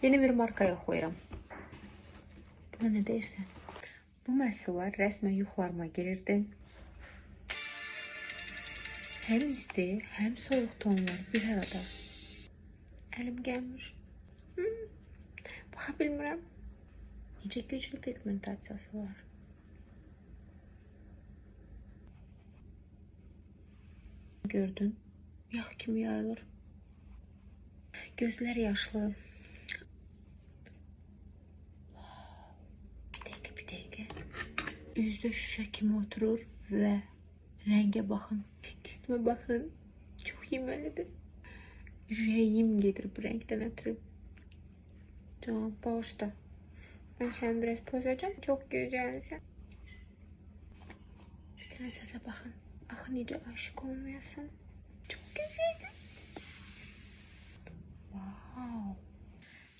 Yeni bir marka yoxlayıram. Buna ne deyirsən? Bu məhsullar rəsmən yuxularıma girirdi. Həm isti, həm soyuq tonlar bir arada. Əlim gəlmir. Baxa bilmirəm. Necə güclü pigmentasiyası var. Gördün, yağ kimi yayılır. Gözlər yaşlı. Bir dəqiqə. Üzdə şüşə kimi oturur və rəngə baxın. Kistimə baxın. Çox yeməlidir. Ürəyim gedir bu rəngdən ötürü. Can, bağışla. Ben seni biraz pozacağım. Çok güzelsin. Prensese bakın. Axı necə aşık olmayasın. Çok güzelsin. Wow.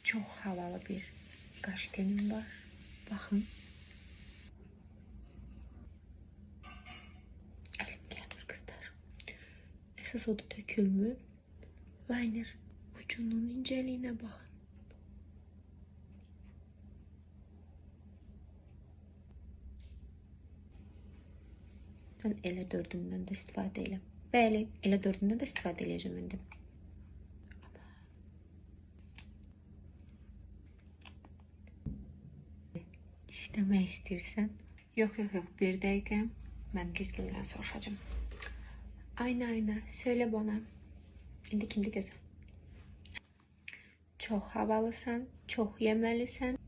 Çok havalı bir qaş tenim var. Baxın. Əlim gəlmir qızlar. Əsas o da tökülmür. Liner ucunun incəliyinə baxın. Sen elə dördündən də istifadə elə. Bəli, elə dördündən də istifadə eləyəcəm indi. İşləmək istəyirsən? Yox, bir dəqiqə. Mən güzgümdən soruşacağım. Ayna, söyle bana. İndi kimdi gözüm? Çox havalısan, çox yeməlisən.